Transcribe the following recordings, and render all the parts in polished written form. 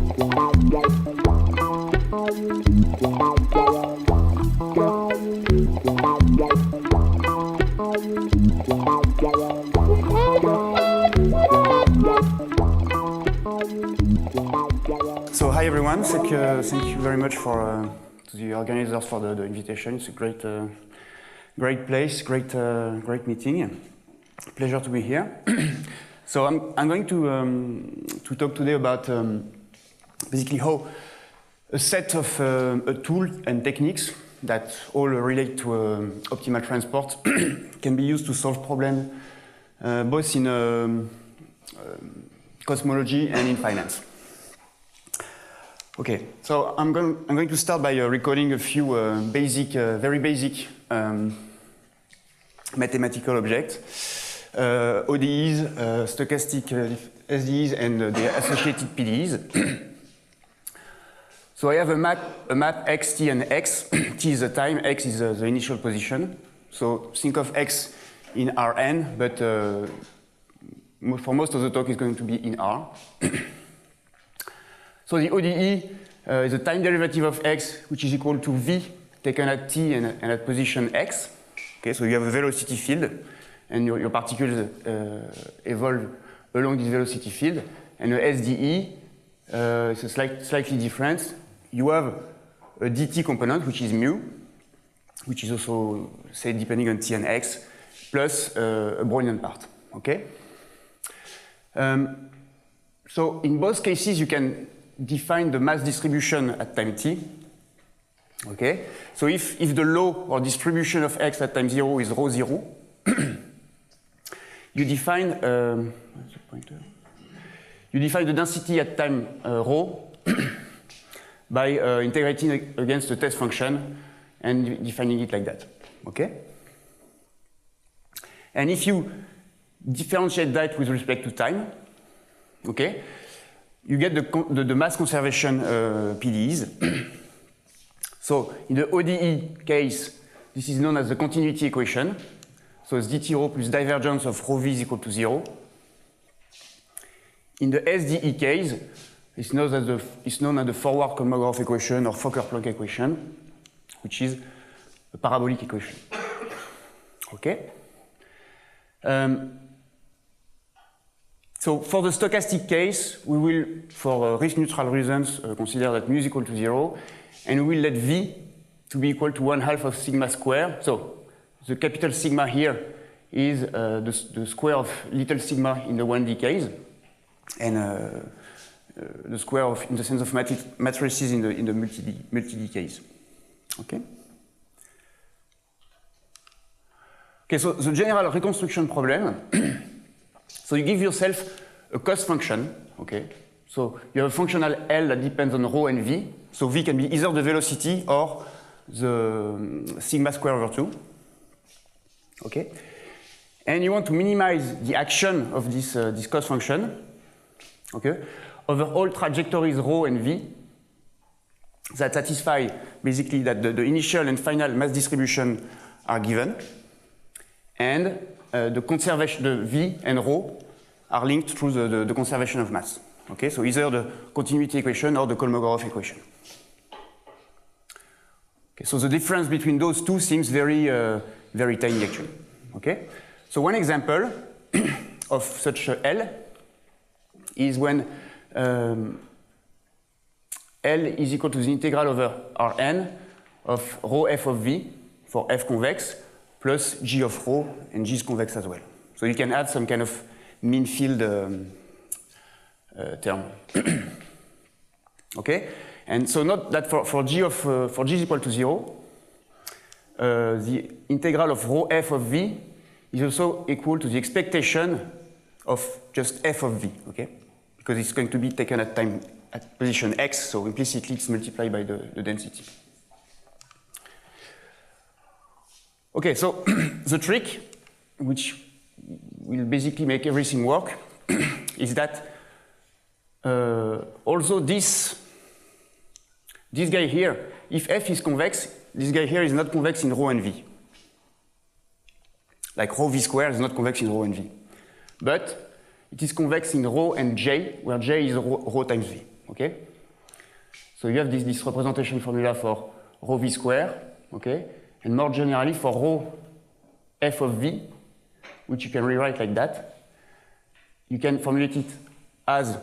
So hi everyone, thank you very much to the organizers for the invitation. It's a great place, great meeting. Pleasure to be here. So I'm going to talk today about basically how a set of tools and techniques that all relate to optimal transport can be used to solve problems both in cosmology and in finance. Okay, so I'm going to start by recording a few very basic mathematical objects, ODEs, stochastic SDEs, and the associated PDEs. So I have a map x, t, and x. T is the time, x is the initial position. So think of x in Rn, but for most of the talk, it's going to be in R. So the ODE is the time derivative of x, which is equal to v taken at t and at position x. Okay, so you have a velocity field, and your particles evolve along this velocity field. And the SDE is slightly different. You have a dt component, which is mu, which is also, say, depending on t and x, plus a Brownian part. Okay. So in both cases, you can define the mass distribution at time t. Okay, so if the law or distribution of x at time 0 is rho 0, you define what's the pointer? You define the density at time rho by integrating against the test function and defining it like that. Okay, and if you differentiate that with respect to time, okay, you get the mass conservation PDEs. So in the ODE case, this is known as the continuity equation. So it's dt rho plus divergence of rho v is equal to 0. In the SDE case, it's known as the forward Kolmogorov equation or Fokker-Planck equation, which is a parabolic equation. Okay. So for the stochastic case, we will, for Riesz-neutral reasons, consider that mu is equal to 0, and we will let v to be equal to 1/2 of sigma square. So the capital sigma here is the square of little sigma in the 1D case, and the square of, in the sense of matrices in the multi-D case. Okay. Okay, so the general reconstruction problem. So you give yourself a cost function, okay? So you have a functional L that depends on rho and v. So v can be either the velocity or the sigma square over 2, okay? And you want to minimize the action of this cost function, okay, over all trajectories rho and v that satisfy basically that the initial and final mass distribution are given, and the v and rho are linked through the conservation of mass. Okay, so either the continuity equation or the Kolmogorov equation. Okay, so the difference between those two seems very tiny actually. Okay, so one example of such L is when L is equal to the integral over Rn of rho f of v for f convex plus g of rho, and g is convex as well. So you can add some kind of mean field term. Okay, and so note that for g is equal to 0, the integral of rho f of v is also equal to the expectation of just f of v. Okay, because it's going to be taken at time at position x, so implicitly it's multiplied by the density. Okay, so the trick, which will basically make everything work, is that also this guy here, if f is convex, this guy here is not convex in rho and v. Like rho v squared is not convex in rho and v. But it is convex in rho and j, where j is rho times v. Okay? So you have this representation formula for rho v square, okay? And more generally for rho f of v, which you can rewrite like that. You can formulate it as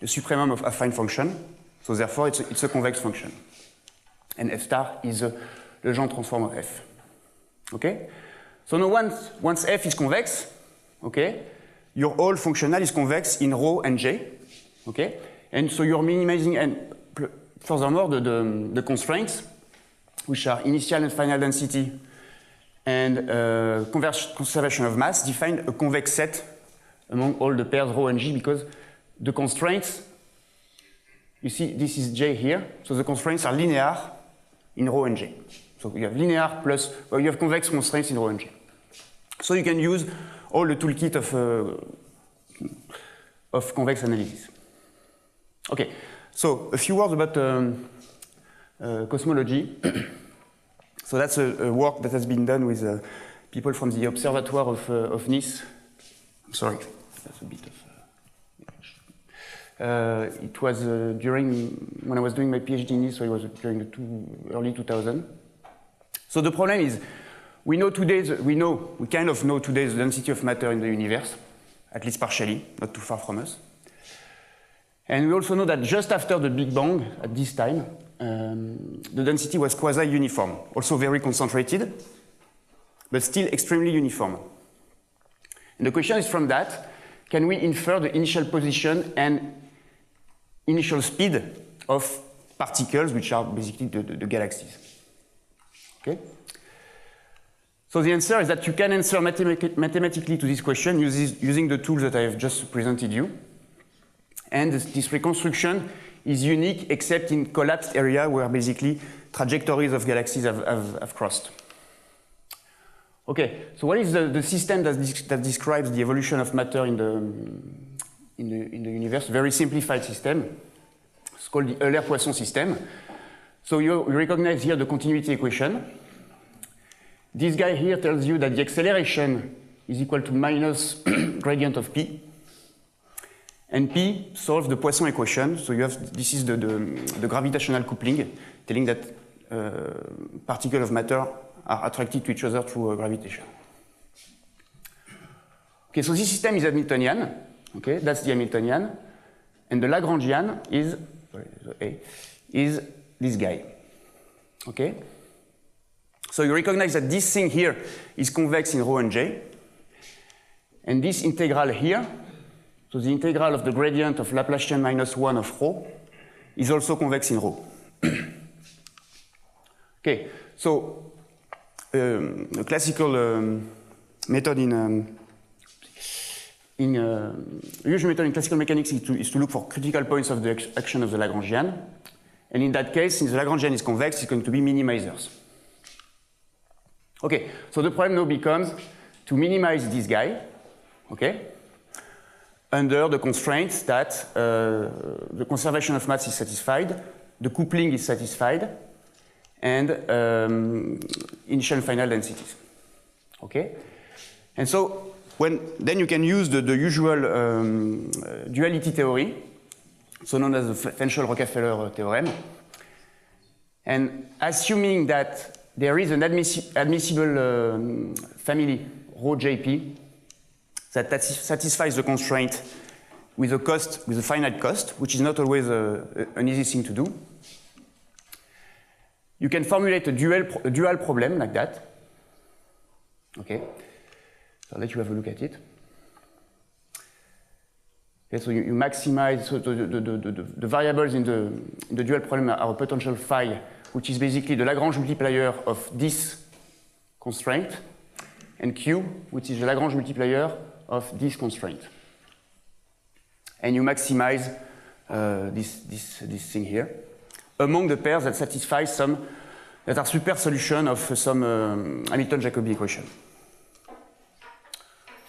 the supremum of affine function, so therefore it's a convex function. And f star is the Legendre transform of f. Okay? So now once f is convex, okay, your whole functional is convex in rho and j, okay? And so you're minimizing, and furthermore, the constraints, which are initial and final density and conservation of mass, define a convex set among all the pairs rho and g, because the constraints, you see, this is j here, so the constraints are linear in rho and j. So you have linear plus, you have convex constraints in rho and j. So you can use all the toolkit of convex analysis. Okay, so a few words about cosmology. So that's a work that has been done with people from the Observatoire of Nice. I'm sorry, that's a bit of... it was when I was doing my PhD in Nice, so it was during the early 2000s. So the problem is, we kind of know today the density of matter in the universe, at least partially, not too far from us. And we also know that just after the Big Bang, at this time, the density was quasi-uniform, also very concentrated, but still extremely uniform. And the question is from that, can we infer the initial position and initial speed of particles, which are basically the galaxies? Okay? So the answer is that you can answer mathematically to this question using the tools that I have just presented you. And this reconstruction is unique except in collapsed area where basically trajectories of galaxies have crossed. Okay, so what is the system that describes the evolution of matter in the universe? Very simplified system. It's called the Euler-Poisson system. So you recognize here the continuity equation. This guy here tells you that the acceleration is equal to minus gradient of p. And p solves the Poisson equation. So you have, this is the gravitational coupling, telling that particles of matter are attracted to each other through gravitation. Okay, so this system is Hamiltonian. Okay, that's the Hamiltonian. And the Lagrangian is this guy. Okay? So you recognize that this thing here is convex in rho and j. And this integral here, so the integral of the gradient of Laplacian minus 1 of rho, is also convex in rho. Okay, so the classical method usual method in classical mechanics is to look for critical points of the action of the Lagrangian. And in that case, since the Lagrangian is convex, it's going to be minimizers. Okay, so the problem now becomes to minimize this guy, okay, under the constraints that the conservation of mass is satisfied, the coupling is satisfied, and initial and final densities. Okay, and so then you can use the usual duality theory, so known as the Fenchel-Rockefeller theorem, and assuming that there is an admissible family rho Jp that satisfies the constraint with a finite cost, which is not always an easy thing to do. You can formulate a dual problem like that. Okay, so I'll let you have a look at it. Okay, so you maximize, so the variables in the dual problem are a potential phi, which is basically the Lagrange multiplier of this constraint, and Q, which is the Lagrange multiplier of this constraint. And you maximize this thing here among the pairs that satisfy that are super solution of some Hamilton-Jacobi equation.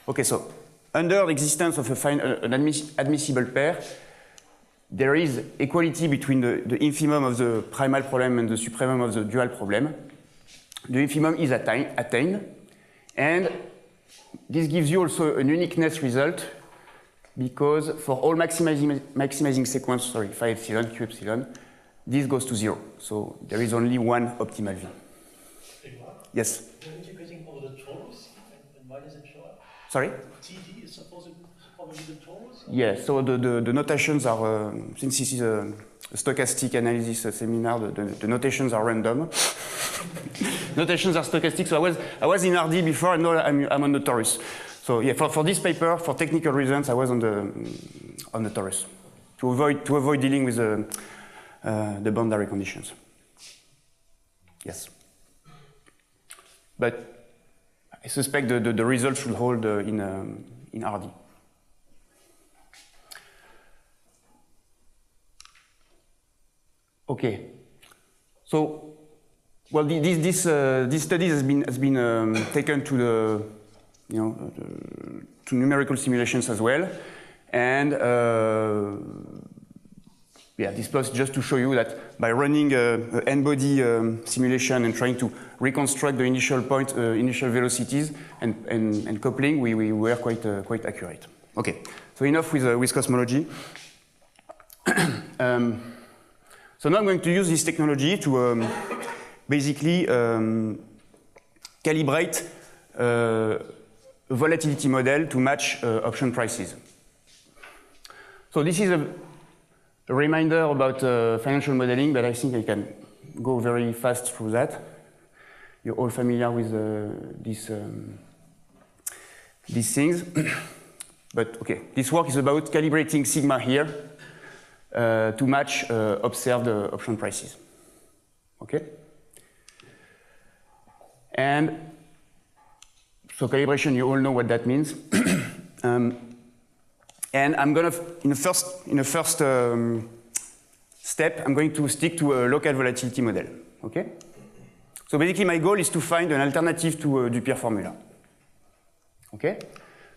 Okay, so under the existence of an admissible pair, there is equality between the infimum of the primal problem and the supremum of the dual problem. The infimum is attained, and this gives you also a uniqueness result, because for all maximizing sequence, sorry, phi epsilon, q epsilon, this goes to 0. So there is only one optimal V. Yes? You're integrating over the torus, and why does it show up? Sorry? TD is supposed to probably be the torus? Yes, so the notations are, since this is a stochastic analysis seminar, the notations are random. Notations are stochastic, so I was in RD before, and now I'm on the torus. So yeah, for this paper, for technical reasons, I was on the torus to avoid dealing with the boundary conditions. Yes, but I suspect the results should hold in RD. Okay, so well, this study has been taken to the to numerical simulations as well, and yeah, this plot is just to show you that by running an n-body simulation and trying to reconstruct the initial point, initial velocities and coupling, we were quite accurate. Okay, so enough with cosmology. So now I'm going to use this technology to basically calibrate a volatility model to match option prices. So this is a reminder about financial modeling, but I think I can go very fast through that. You're all familiar with these things. But okay, this work is about calibrating sigma here to match observed option prices. Okay? And so calibration, you all know what that means. And I'm going to, in the first step, I'm going to stick to a local volatility model. Okay? So basically, my goal is to find an alternative to Dupier formula. Okay?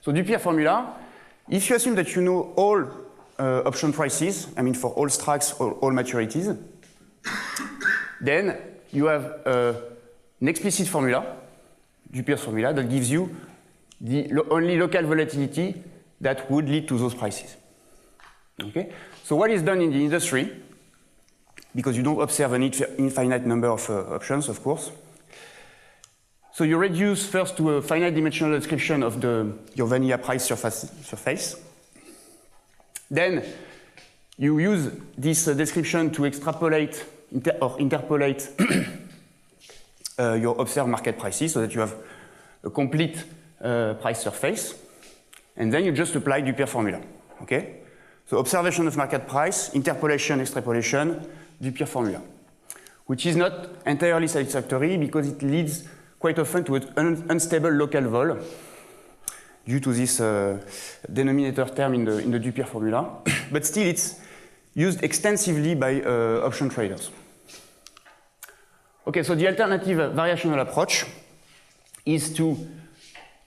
So Dupier formula, if you assume that you know all option prices, I mean for all strikes, all maturities, then you have an explicit formula, Dupier's formula, that gives you the only local volatility that would lead to those prices. Okay? So what is done in the industry, because you don't observe an infinite number of options, of course. So you reduce first to a finite dimensional description of your vanilla price surface. Then you use this description to extrapolate or interpolate your observed market prices so that you have a complete price surface. And then you just apply Dupier formula. Okay? So observation of market price, interpolation, extrapolation, Dupier formula, which is not entirely satisfactory because it leads quite often to an unstable local vol due to this denominator term in the Dupier formula. But still, it's used extensively by option traders. Okay, so the alternative variational approach is to,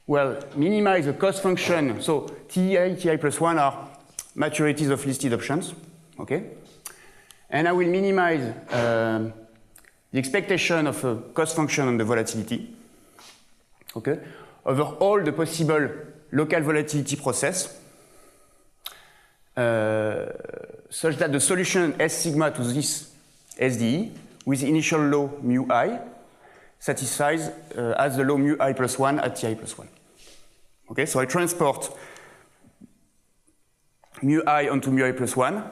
well, minimize the cost function. So TI, TI plus 1 are maturities of listed options. Okay? And I will minimize the expectation of a cost function on the volatility. Okay? Over all the possible local volatility process, such that the solution S sigma to this SDE with initial low mu I satisfies as the low mu I plus 1 at TI plus 1. Okay, so I transport mu I onto mu I plus 1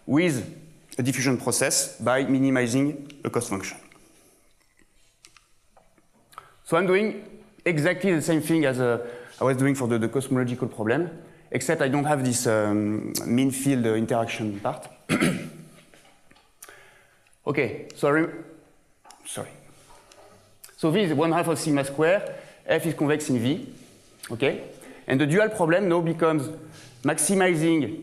with a diffusion process by minimizing a cost function. So I'm doing exactly the same thing as I was doing for the cosmological problem, except I don't have this mean field interaction part. Okay, so sorry. So V is 1/2 of sigma square, F is convex in V, okay? And the dual problem now becomes maximizing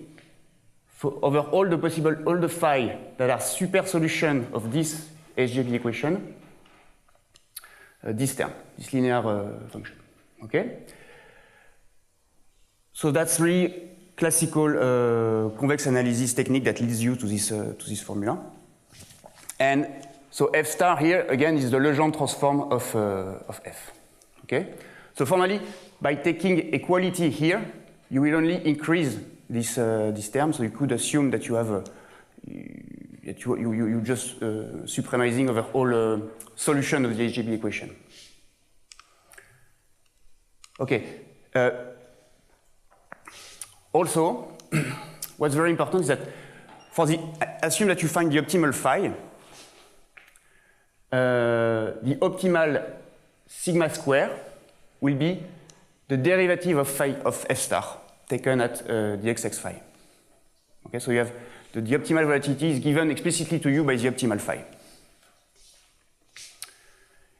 over all the phi that are super solution of this SGP equation, this term, this linear function, okay? So that's really classical convex analysis technique that leads you to this formula. And so F star here, again, is the Legendre transform of F. Okay? So formally, by taking equality here, you will only increase this term. So you could assume that you have you just supremizing over all solution of the HGB equation. Okay. Also, what's very important is that assume that you find the optimal phi. The optimal sigma square will be the derivative of phi of f star taken at the xx phi. Okay, so you have the optimal volatility is given explicitly to you by the optimal phi.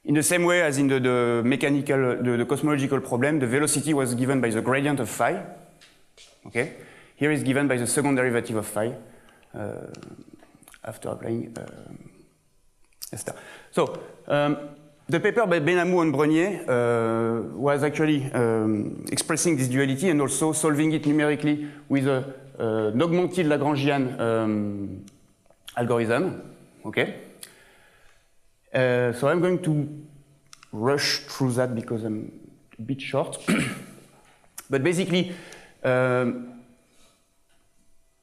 In the same way as in the mechanical, the cosmological problem, the velocity was given by the gradient of phi. Okay, here is given by the second derivative of phi after applying f star. So the paper by Benamou and Brenier was actually expressing this duality and also solving it numerically with an augmented Lagrangian algorithm. Okay. So I'm going to rush through that because I'm a bit short. But basically,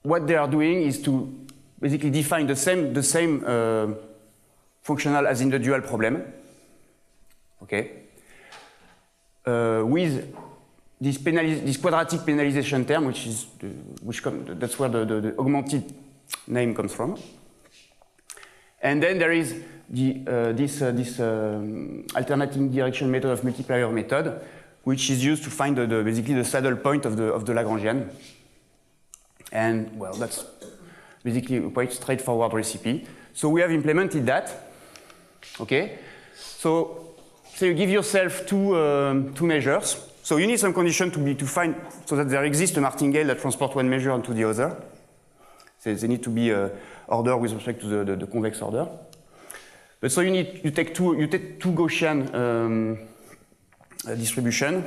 what they are doing is to basically define the same functional as in the dual problem. Okay. With this quadratic penalization term, that's where the augmented name comes from. And then there is this alternating direction method of multiplier method, which is used to find basically the saddle point of the Lagrangian. And well, that's basically a quite straightforward recipe. So we have implemented that. Okay. So you give yourself two measures. So you need some condition to find so that there exists a martingale that transports one measure into the other. So they need to be order with respect to the convex order. But so you take two Gaussian distribution,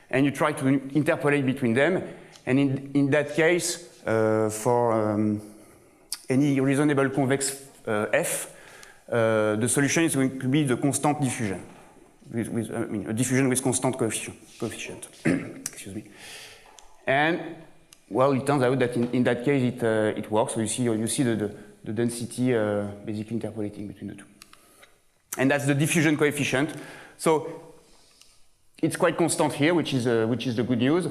and you try to interpolate between them. And in that case, for any reasonable convex f, the solution is going to be the constant diffusion, a diffusion with constant coefficient. Excuse me. And well, it turns out that in that case it works. So you see the density basically interpolating between the two, and that's the diffusion coefficient. So it's quite constant here, which is the good news.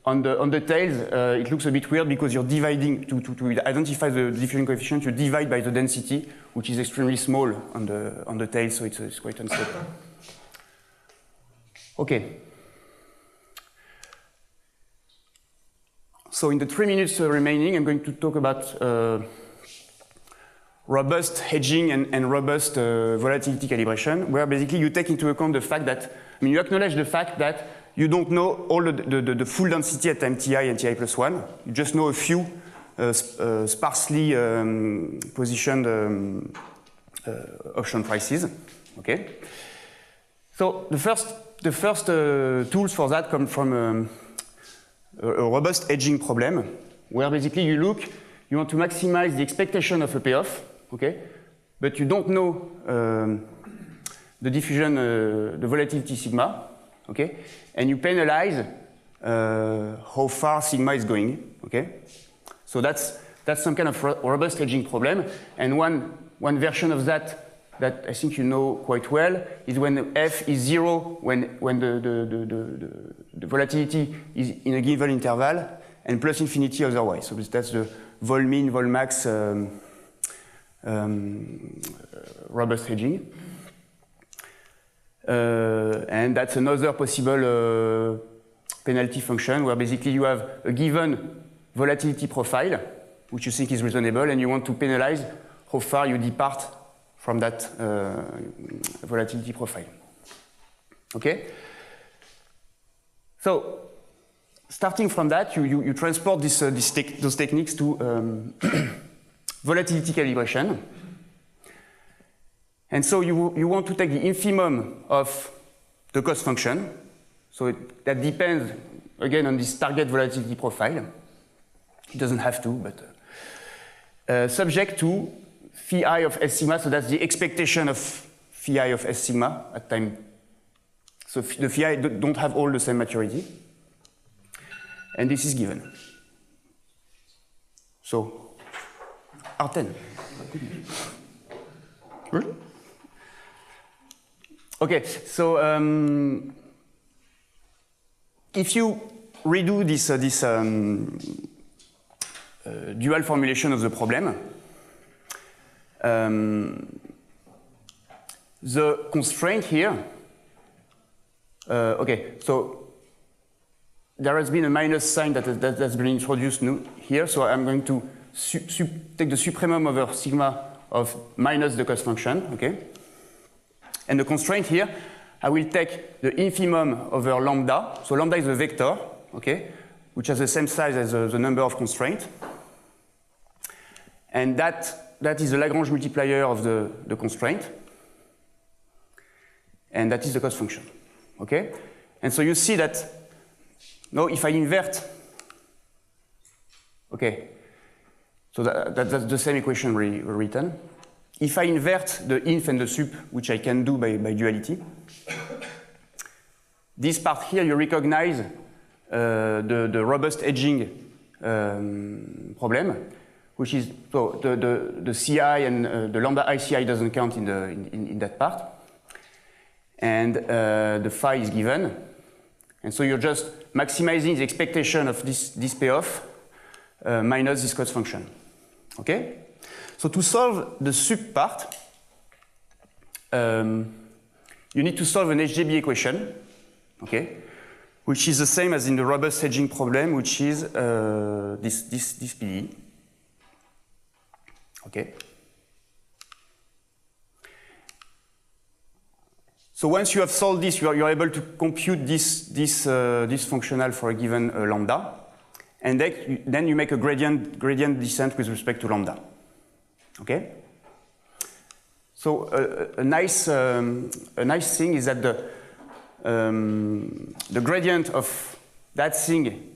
On the tails, it looks a bit weird because you're dividing to identify the diffusion coefficient. You divide by the density, which is extremely small on the tails, so it's quite unstable. Okay. So in the 3 minutes remaining, I'm going to talk about robust hedging and robust volatility calibration, where basically you take into account the fact that, you acknowledge the fact that you don't know all the full density at time ti and ti plus 1. You just know a few sparsely positioned option prices. Okay. So the first tools for that come from a robust hedging problem, where basically you want to maximize the expectation of a payoff, okay, but you don't know the diffusion, the volatility sigma, okay, and you penalize how far sigma is going, okay. So that's some kind of robust hedging problem, and one version of that I think you know quite well is when f is 0, when the volatility is in a given interval, and plus infinity otherwise. So that's the vol min, vol max robust hedging. And that's another possible penalty function where basically you have a given volatility profile, which you think is reasonable, and you want to penalize how far you depart from that volatility profile. Okay? So, starting from that, you transport those techniques to volatility calibration. And so you want to take the infimum of the cost function. So that depends, again, on this target volatility profile. It doesn't have to, but subject to phi I of S sigma, so that's the expectation of phi I of S sigma at time. So the phi I don't have all the same maturity. And this is given. So, R10. Really? Okay, so if you redo this dual formulation of the problem, the constraint here, okay, so there has been a minus sign that's been introduced here, so I'm going to take the supremum over sigma of minus the cost function, okay? And the constraint here, I will take the infimum over lambda, so lambda is a vector, okay, which has the same size as the number of constraints. And that is the Lagrange multiplier of the constraint. And that is the cost function, okay? And so you see that, now if I invert, okay, so that's the same equation rewritten. If I invert the inf and the sup, which I can do by duality, this part here you recognize the robust edging problem, which is so the Ci and the lambda ICI doesn't count in that part, and the phi is given, and so you're just maximizing the expectation of this payoff minus this cost function. Okay. So to solve the sup part, you need to solve an HJB equation, okay, which is the same as in the robust hedging problem, which is this PDE. Okay. So once you have solved this, you're able to compute this functional for a given lambda, and then you make a gradient descent with respect to lambda. Okay. So a nice thing is that the gradient of that thing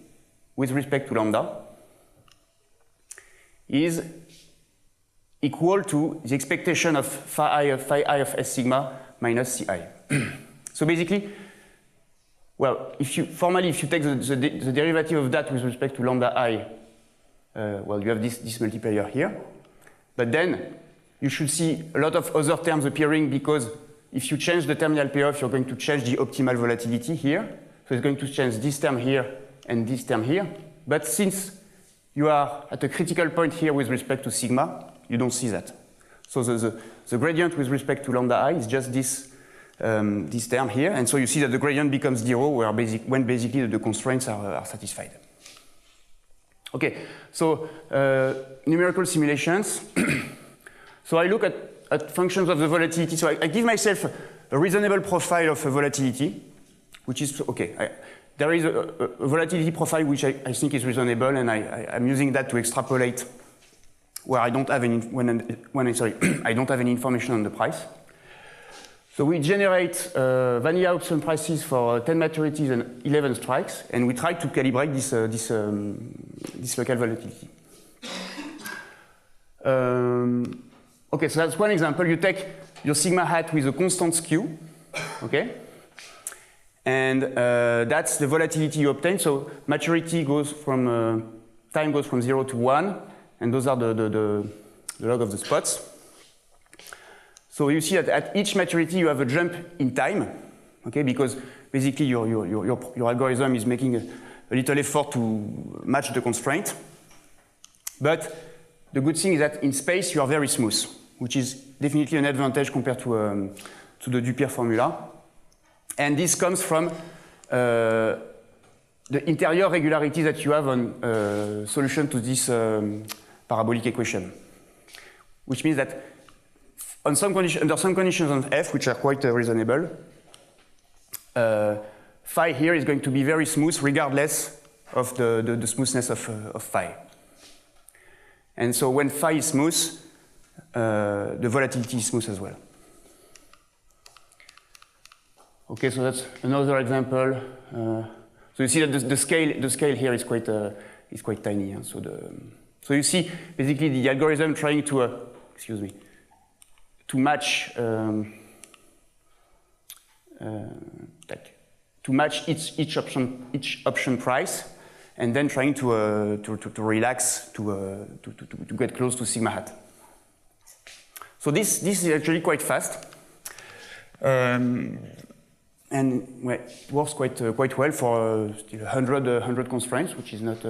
with respect to lambda is equal to the expectation of phi I of S sigma minus Ci. So basically, well, if you take the derivative of that with respect to lambda I, well, you have this multiplier here. But then you should see a lot of other terms appearing, because if you change the terminal payoff, you're going to change the optimal volatility here. So it's going to change this term here and this term here. But since you are at a critical point here with respect to sigma, you don't see that. So the gradient with respect to lambda I is just this term here. And so you see that the gradient becomes 0 when basically the constraints are satisfied. Okay, so numerical simulations. So I look at functions of the volatility. So I give myself a reasonable profile of a volatility, which is, okay, there is a volatility profile which I think is reasonable, and I'm using that to extrapolate where I don't have any, I don't have any information on the price. So we generate vanilla option prices for 10 maturities and 11 strikes, and we try to calibrate this local volatility. Okay, so that's one example. You take your sigma hat with a constant skew, okay? And that's the volatility you obtain. So maturity goes from, time goes from 0 to 1, and those are the log of the spots. So you see that at each maturity you have a jump in time, okay? Because basically your algorithm is making a little effort to match the constraint. But the good thing is that in space you are very smooth, which is definitely an advantage compared to the Dupire formula. And this comes from the interior regularity that you have on solution to this parabolic equation, which means that under some conditions on F, which are quite reasonable, phi here is going to be very smooth regardless of the smoothness of phi. And so when phi is smooth, the volatility is smooth as well. Okay, so that's another example. So you see that the scale here is quite tiny. Huh? So you see basically the algorithm trying to to match each option price, and then trying to relax to get close to sigma hat. So this is actually quite fast. And well, it works quite well for still 100 constraints, which is not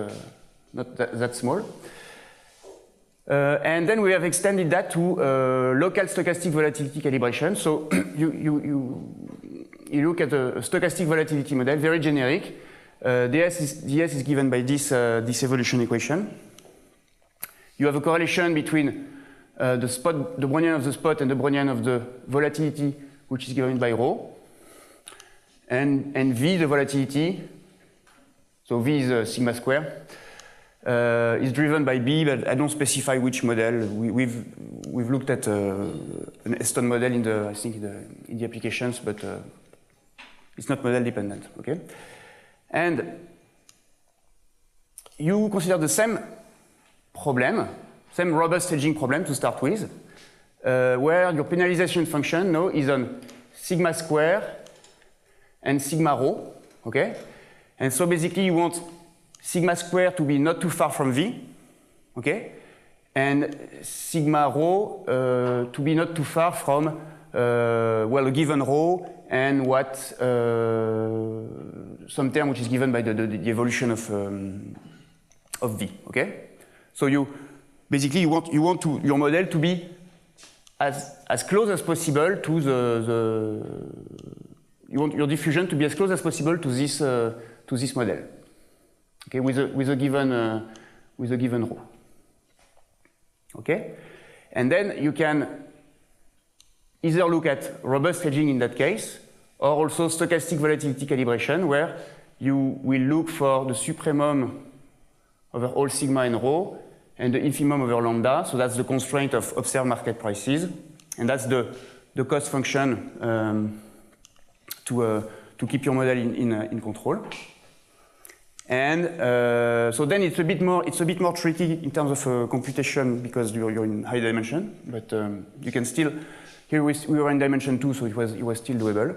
that small. And then we have extended that to local stochastic volatility calibration. So you look at a stochastic volatility model, very generic. ds is given by this evolution equation. You have a correlation between the Brownian of the spot and the Brownian of the volatility, which is given by rho. And V, the volatility, so V is sigma square, is driven by B, but I don't specify which model. We've looked at an Eston model in the applications, but it's not model dependent. Okay, and you consider the same problem, same robust hedging problem to start with, where your penalization function now is on sigma square and sigma rho. Okay, and so basically you want sigma square to be not too far from V, okay, and sigma rho to be not too far from well, a given rho and what some term which is given by the evolution of V, okay. So you basically you want your model to be as close as possible to you want your diffusion to be as close as possible to this model. Okay, with a given rho. Okay, and then you can either look at robust hedging in that case, or also stochastic volatility calibration, where you will look for the supremum over all sigma and rho, and the infimum over lambda. So that's the constraint of observed market prices, and that's the cost function to keep your model in control. And so then it's a bit more tricky in terms of computation because you're in high dimension, but you can still. Here we were in dimension 2, so it was still doable,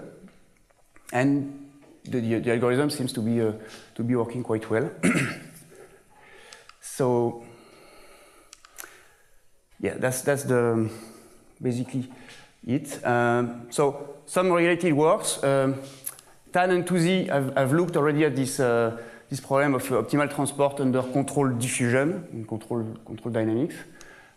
and the algorithm seems to be working quite well. So yeah, that's basically it. So some related works. Tan and Tuzi have looked already at this problem of optimal transport under controlled diffusion in control dynamics.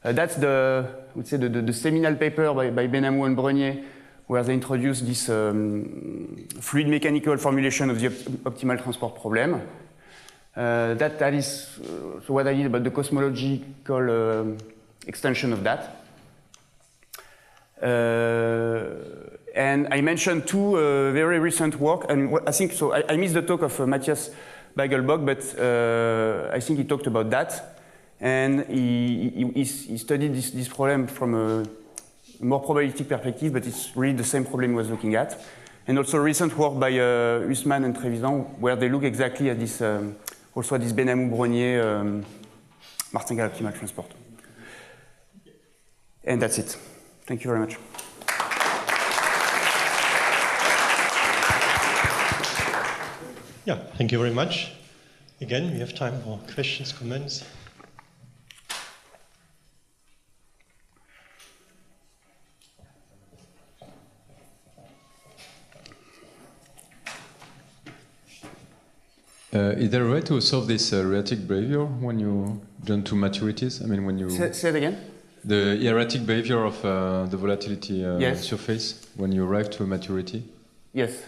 That's the seminal paper by Benhamou and Brenier, where they introduced this fluid mechanical formulation of the optimal transport problem. That is so what I did about the cosmological extension of that. And I mentioned two very recent work, and I think so. I missed the talk of Matthias Beigelbock, but I think he talked about that, and he studied this problem from a more probabilistic perspective, but it's really the same problem he was looking at. And also recent work by Hussmann and Trevisan, where they look exactly at this, also at this Benhamou-Brenier martingale optimal transport. And that's it. Thank you very much. Yeah, thank you very much. Again, we have time for questions, comments. Is there a way to solve this erratic behavior when you jump to maturities? I mean, when you... Say it again? The erratic behavior of the volatility yes. surface when you arrive to a maturity? Yes.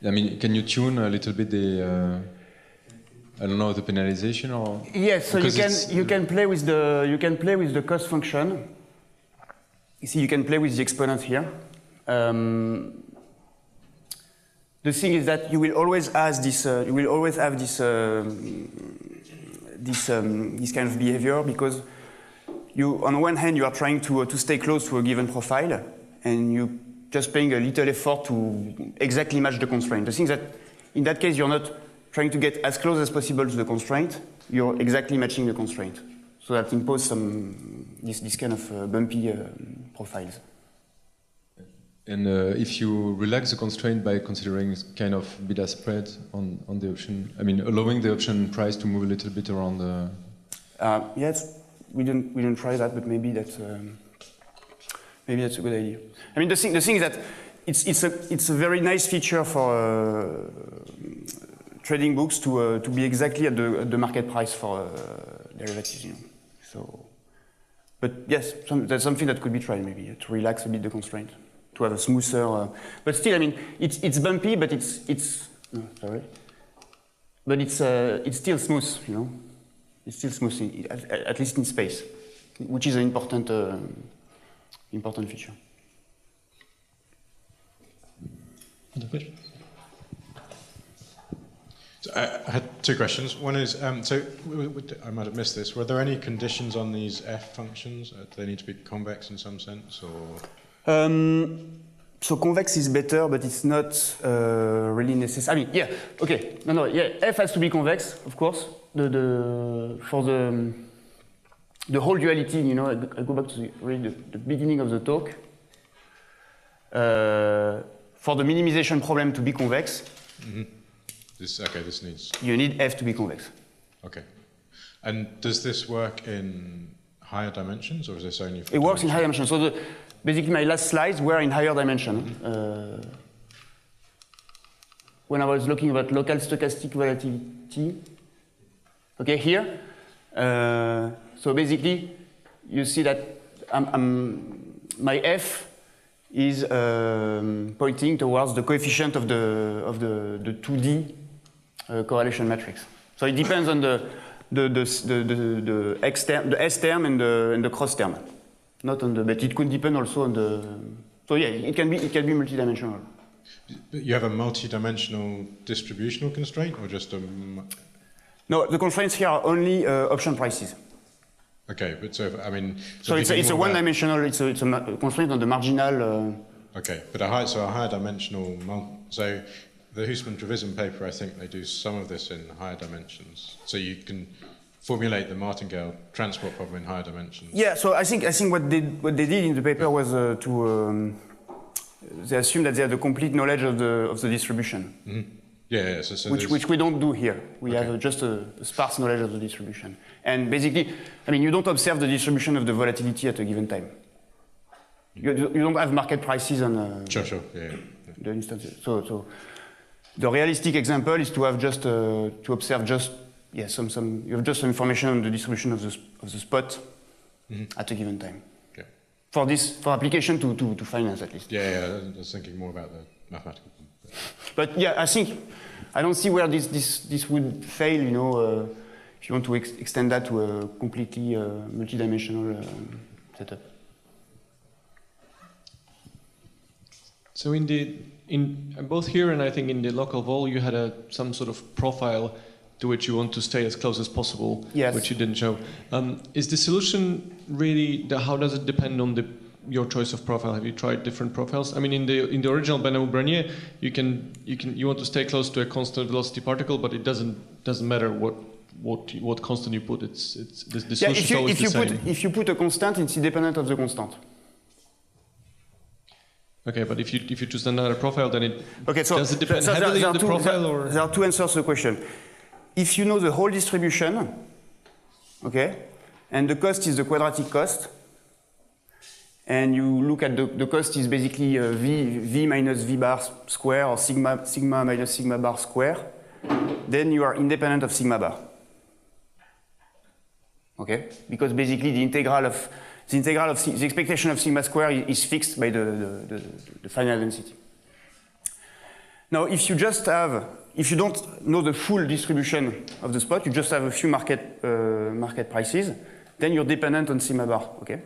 I mean, can you tune a little bit the, I don't know, the penalization or? Yes, so you can play with the cost function. You see, you can play with the exponent here. The thing is that you will always have this kind of behavior because you, on one hand, you are trying to stay close to a given profile, and you just paying a little effort to exactly match the constraint. The thing is that in that case, you're not trying to get as close as possible to the constraint. You're exactly matching the constraint. So that imposes this kind of bumpy profiles. And if you relax the constraint by considering kind of beta spread on the option, I mean, allowing the option price to move a little bit around the... Yes, we didn't try that, but maybe that's... Maybe that's a good idea. I mean, the thing is that it's a very nice feature for trading books to be exactly at the market price for derivatives. You know. So, but yes, that's something that could be tried maybe to relax a bit the constraint, to have a smoother. But still, I mean, it's bumpy, but it's no, sorry. But it's still smooth. You know, it's still smooth at least in space, which is an important feature. Other questions? So I had two questions. One is, so I might have missed this. Were there any conditions on these f functions? Do they need to be convex in some sense, or? So convex is better, but it's not really necessary. I mean, yeah, okay, yeah, f has to be convex, of course. For the whole duality, you know, I go back to the beginning of the talk. For the minimization problem to be convex, This needs. you need f to be convex. Okay. And does this work in higher dimensions, or is this only for It works in higher dimensions. So basically, my last slides were in higher dimension. When I was looking at local stochastic volatility, okay, here. So basically, you see that my f is pointing towards the coefficient of the 2D correlation matrix. So it depends on the x term, the s term, and the cross term. Not on the, but it could depend also on the. So yeah, it can be multidimensional. But you have a multi-dimensional distributional constraint, or just a? No, the constraints here are only option prices. Okay, but so I mean. So it's a one-dimensional. It's a constraint on the marginal. Okay, but a higher dimensional. So the Huysman-Trevisan paper, I think they do some of this in higher dimensions. So you can formulate the martingale transport problem in higher dimensions. Yeah. So I think what they did in the paper was they assume that they have the complete knowledge of the distribution. Mm-hmm. Yeah. So which we don't do here. We have just a sparse knowledge of the distribution. And basically, I mean, you don't observe the distribution of the volatility at a given time. You don't have market prices on Sure. Yeah. the instances. So the realistic example is to have just to observe just some you have just some information on the distribution of the spot at a given time. Okay. For application to finance at least. Yeah. I was thinking more about the mathematical. But yeah, I don't see where this would fail. You know, if you want to extend that to a completely multidimensional setup. So in both here and I think in the local vol, you had some sort of profile to which you want to stay as close as possible, yes. Which you didn't show. Is the solution really? How does it depend on your choice of profile? Have you tried different profiles? I mean, in the original Benamou-Bernier, you want to stay close to a constant velocity particle, but it doesn't matter what constant you put. The solution is always the same. If you put a constant, it's independent of the constant. Okay, but if you choose another profile, then it does it depend heavily on the profile, or there are two answers to the question. If you know the whole distribution, okay, and the cost is the quadratic cost, and you look at the cost is basically v minus v bar square or sigma minus sigma bar square, then you are independent of sigma bar. Okay, because basically the expectation of sigma square is fixed by the final density. Now, if you don't know the full distribution of the spot, you just have a few market prices, then you're dependent on sigma bar. Okay,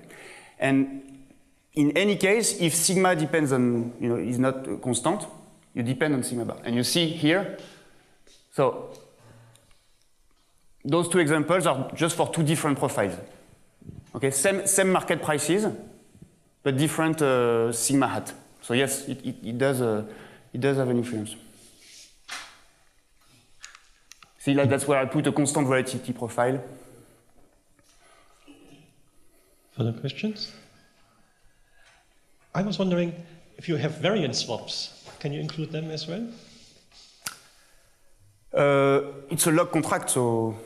and in any case, if sigma depends on is not constant, you depend on sigma bar, and you see here. So those two examples are just for two different profiles. Okay, same market prices, but different sigma hat. So yes, it does have an influence. See, like that's where I put a constant volatility profile. Further questions? I was wondering if you have variance swaps, can you include them as well? It's a log contract, so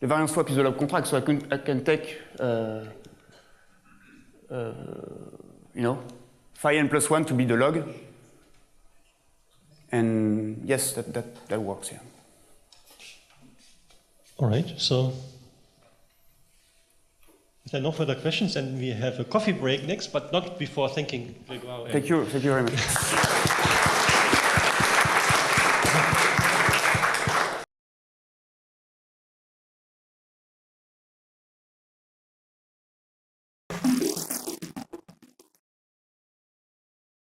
the variance swap is a log contract, so I can take phi n plus 1 to be the log. And yes, that works, yeah. All right, so if there are no further questions, then we have a coffee break next, but not before thanking Grégoire. Thank you very much.